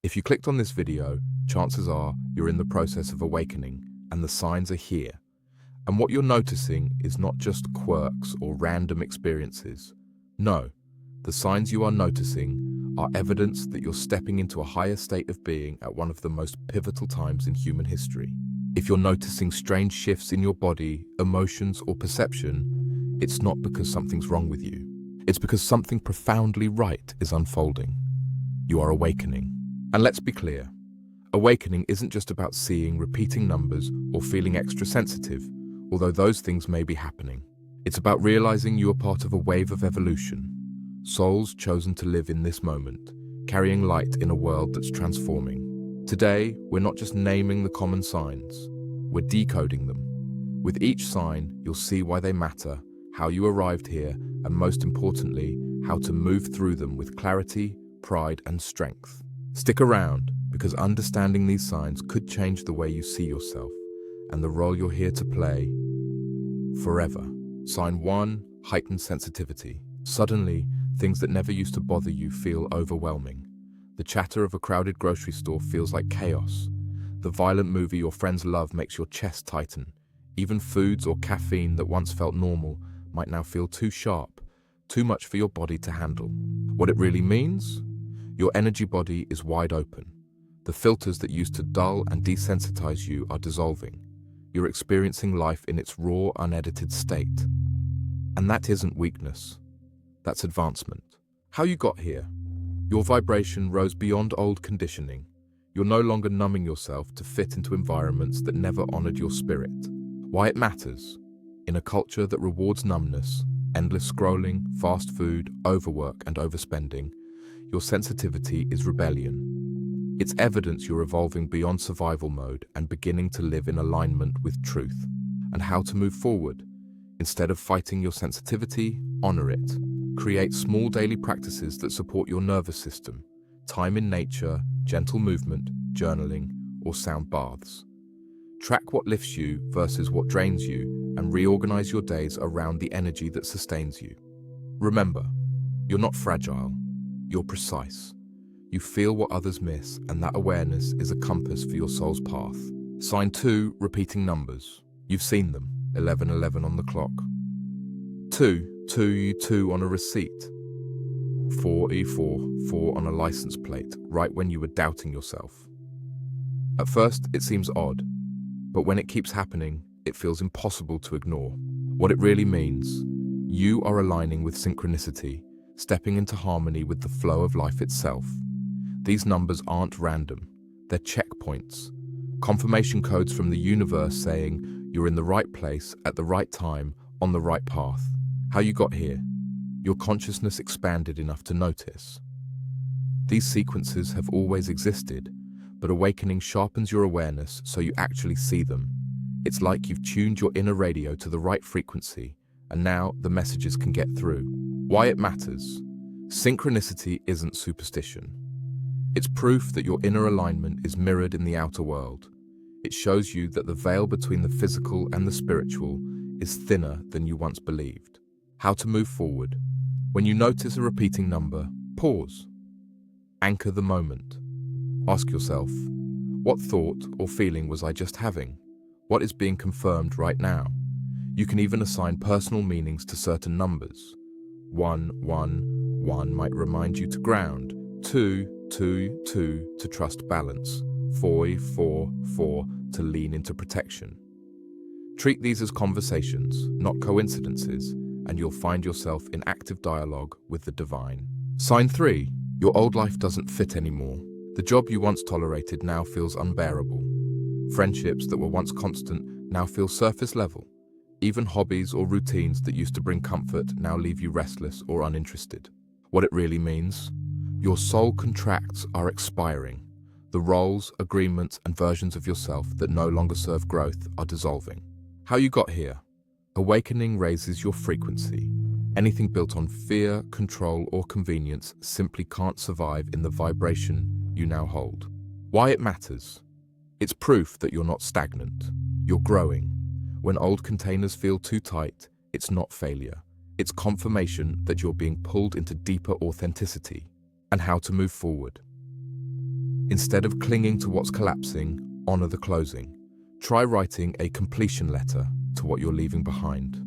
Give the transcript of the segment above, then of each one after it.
If you clicked on this video, chances are you're in the process of awakening, and the signs are here. And what you're noticing is not just quirks or random experiences. No, the signs you are noticing are evidence that you're stepping into a higher state of being at one of the most pivotal times in human history. If you're noticing strange shifts in your body, emotions, or perception, it's not because something's wrong with you. It's because something profoundly right is unfolding. You are awakening. And let's be clear, awakening isn't just about seeing repeating numbers or feeling extra sensitive, although those things may be happening. It's about realizing you are part of a wave of evolution, souls chosen to live in this moment, carrying light in a world that's transforming. Today, we're not just naming the common signs, we're decoding them. With each sign, you'll see why they matter, how you arrived here, and most importantly, how to move through them with clarity, pride, and strength. Stick around, because understanding these signs could change the way you see yourself and the role you're here to play forever. Sign 1, heightened sensitivity. Suddenly, things that never used to bother you feel overwhelming. The chatter of a crowded grocery store feels like chaos. The violent movie your friends love makes your chest tighten. Even foods or caffeine that once felt normal might now feel too sharp, too much for your body to handle. What it really means? Your energy body is wide open. The filters that used to dull and desensitize you are dissolving. You're experiencing life in its raw, unedited state. And that isn't weakness. That's advancement. How you got here? Your vibration rose beyond old conditioning. You're no longer numbing yourself to fit into environments that never honored your spirit. Why it matters? In a culture that rewards numbness, endless scrolling, fast food, overwork, and overspending, your sensitivity is rebellion. It's evidence you're evolving beyond survival mode and beginning to live in alignment with truth. And how to move forward? Instead of fighting your sensitivity, honor it. Create small daily practices that support your nervous system. Time in nature, gentle movement, journaling, or sound baths. Track what lifts you versus what drains you and reorganize your days around the energy that sustains you. Remember, you're not fragile, you're precise. You feel what others miss, and that awareness is a compass for your soul's path. Sign 2, repeating numbers. You've seen them, 1111 on the clock. 2 on a receipt. 4 on a license plate, right when you were doubting yourself. At first, it seems odd, but when it keeps happening, it feels impossible to ignore. What it really means, you are aligning with synchronicity, stepping into harmony with the flow of life itself. These numbers aren't random, they're checkpoints, confirmation codes from the universe saying you're in the right place at the right time on the right path. How you got here? Your consciousness expanded enough to notice. These sequences have always existed, but awakening sharpens your awareness so you actually see them. It's like you've tuned your inner radio to the right frequency, and now the messages can get through. Why it matters? Synchronicity isn't superstition. It's proof that your inner alignment is mirrored in the outer world. It shows you that the veil between the physical and the spiritual is thinner than you once believed. How to move forward? When you notice a repeating number, pause. Anchor the moment. Ask yourself, what thought or feeling was I just having? What is being confirmed right now? You can even assign personal meanings to certain numbers. 1 might remind you to ground. 2 to trust balance. 4 to lean into protection. Treat these as conversations, not coincidences, and you'll find yourself in active dialogue with the divine. Sign 3. Your old life doesn't fit anymore. The job you once tolerated now feels unbearable. Friendships that were once constant now feel surface level. Even hobbies or routines that used to bring comfort now leave you restless or uninterested. What it really means? Your soul contracts are expiring. The roles, agreements, and versions of yourself that no longer serve growth are dissolving. How you got here? Awakening raises your frequency. Anything built on fear, control, or convenience simply can't survive in the vibration you now hold. Why it matters? It's proof that you're not stagnant. You're growing. When old containers feel too tight, it's not failure. It's confirmation that you're being pulled into deeper authenticity. And how to move forward. Instead of clinging to what's collapsing, honor the closing. Try writing a completion letter to what you're leaving behind.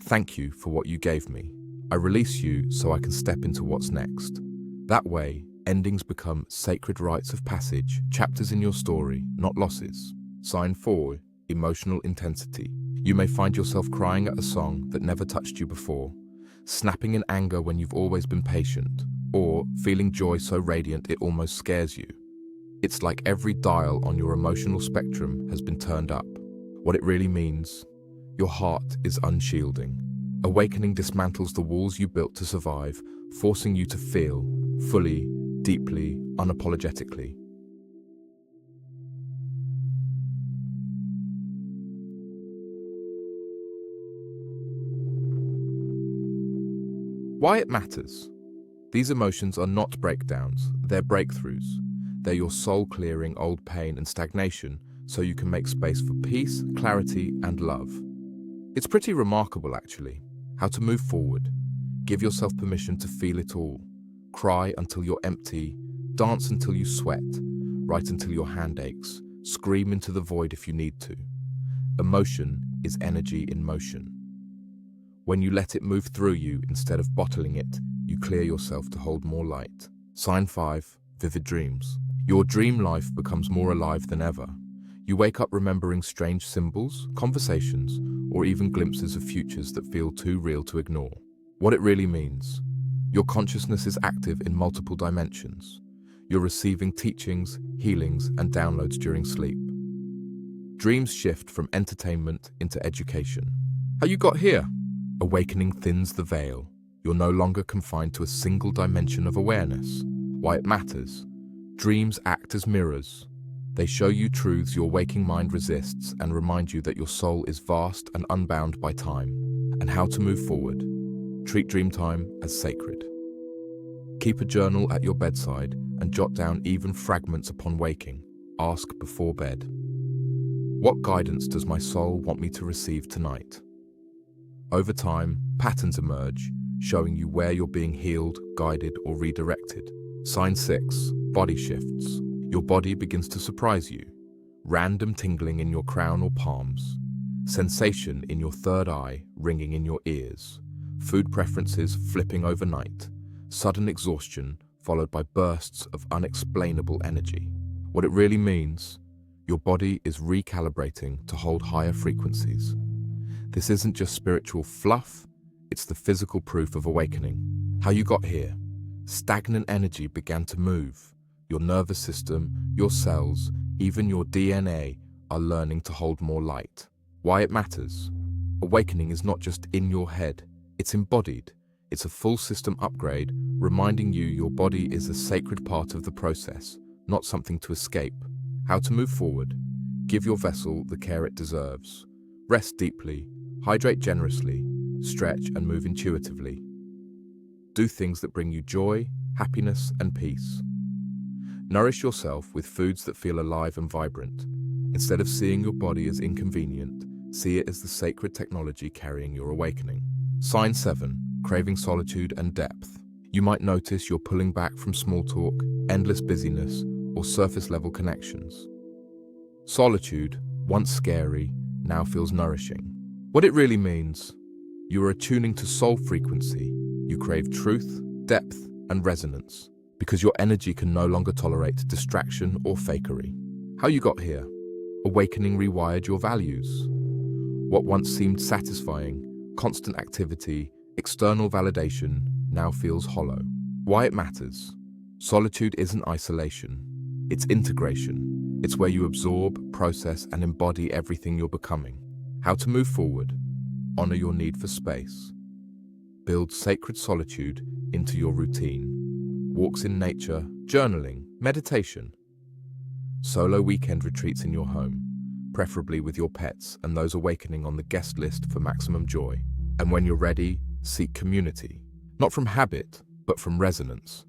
Thank you for what you gave me. I release you so I can step into what's next. That way, endings become sacred rites of passage, chapters in your story, not losses. Sign 4, emotional intensity. You may find yourself crying at a song that never touched you before, snapping in anger when you've always been patient, or feeling joy so radiant it almost scares you. It's like every dial on your emotional spectrum has been turned up. What it really means, your heart is unshielding. Awakening dismantles the walls you built to survive, forcing you to feel fully, deeply, unapologetically. Why it matters. These emotions are not breakdowns, they're breakthroughs. They're your soul clearing old pain and stagnation so you can make space for peace, clarity, and love. It's pretty remarkable, actually, how to move forward. Give yourself permission to feel it all. Cry until you're empty, dance until you sweat, write until your hand aches, scream into the void if you need to. Emotion is energy in motion. When you let it move through you instead of bottling it, you clear yourself to hold more light. Sign 5, vivid dreams. Your dream life becomes more alive than ever. You wake up remembering strange symbols, conversations, or even glimpses of futures that feel too real to ignore. What it really means, your consciousness is active in multiple dimensions. You're receiving teachings, healings, and downloads during sleep. Dreams shift from entertainment into education. How you got here? Awakening thins the veil. You're no longer confined to a single dimension of awareness. Why it matters. Dreams act as mirrors. They show you truths your waking mind resists and remind you that your soul is vast and unbound by time. And how to move forward. Treat dream time as sacred. Keep a journal at your bedside and jot down even fragments upon waking. Ask before bed. What guidance does my soul want me to receive tonight? Over time, patterns emerge, showing you where you're being healed, guided, or redirected. Sign 6, body shifts. Your body begins to surprise you. Random tingling in your crown or palms. Sensation in your third eye, ringing in your ears. Food preferences flipping overnight. Sudden exhaustion followed by bursts of unexplainable energy. What it really means, your body is recalibrating to hold higher frequencies. This isn't just spiritual fluff, it's the physical proof of awakening. How you got here. Stagnant energy began to move. Your nervous system, your cells, even your DNA are learning to hold more light. Why it matters. Awakening is not just in your head, it's embodied. It's a full system upgrade, reminding you your body is a sacred part of the process, not something to escape. How to move forward. Give your vessel the care it deserves. Rest deeply, hydrate generously, stretch and move intuitively. Do things that bring you joy, happiness, and peace. Nourish yourself with foods that feel alive and vibrant. Instead of seeing your body as inconvenient, see it as the sacred technology carrying your awakening. Sign 7, craving solitude and depth. You might notice you're pulling back from small talk, endless busyness, or surface-level connections. Solitude, once scary, now feels nourishing. What it really means, you are attuning to soul frequency. You crave truth, depth, and resonance, because your energy can no longer tolerate distraction or fakery. How you got here. Awakening rewired your values. What once seemed satisfying, constant activity, external validation, now feels hollow. Why it matters. Solitude isn't isolation. It's integration. It's where you absorb, process, and embody everything you're becoming. How to move forward. Honor your need for space. Build sacred solitude into your routine. Walks in nature, journaling, meditation. Solo weekend retreats in your home, preferably with your pets and those awakening on the guest list for maximum joy. And when you're ready, seek community. Not from habit, but from resonance.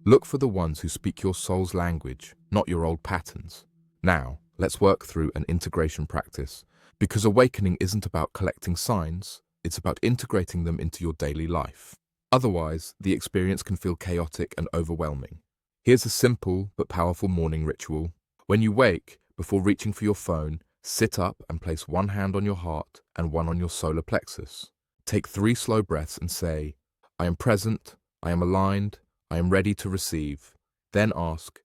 Look for the ones who speak your soul's language, not your old patterns. Now, let's work through an integration practice, because awakening isn't about collecting signs, it's about integrating them into your daily life. Otherwise, the experience can feel chaotic and overwhelming. Here's a simple but powerful morning ritual. When you wake, before reaching for your phone, sit up and place one hand on your heart and one on your solar plexus. Take 3 slow breaths and say, I am present, I am aligned, I am ready to receive. Then ask,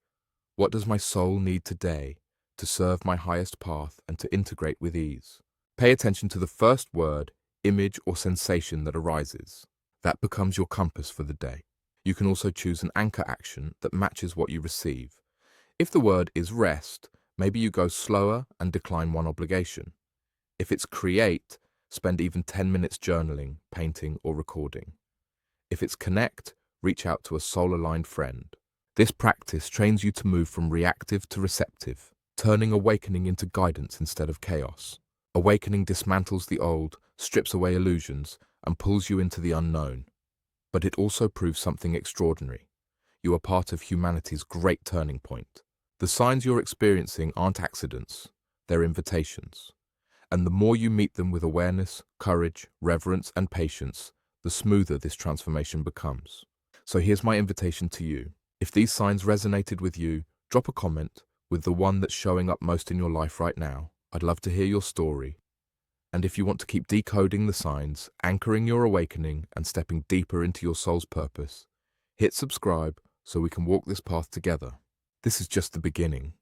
what does my soul need today to serve my highest path and to integrate with ease? Pay attention to the first word, image, or sensation that arises. That becomes your compass for the day. You can also choose an anchor action that matches what you receive. If the word is rest, maybe you go slower and decline one obligation. If it's create, spend even 10 minutes journaling, painting, or recording. If it's connect, reach out to a soul-aligned friend. This practice trains you to move from reactive to receptive, turning awakening into guidance instead of chaos. Awakening dismantles the old, strips away illusions, and pulls you into the unknown. But it also proves something extraordinary. You are part of humanity's great turning point. The signs you're experiencing aren't accidents, they're invitations. And the more you meet them with awareness, courage, reverence, and patience, the smoother this transformation becomes. So here's my invitation to you. If these signs resonated with you, drop a comment with the one that's showing up most in your life right now. I'd love to hear your story. And if you want to keep decoding the signs, anchoring your awakening, and stepping deeper into your soul's purpose, hit subscribe so we can walk this path together. This is just the beginning.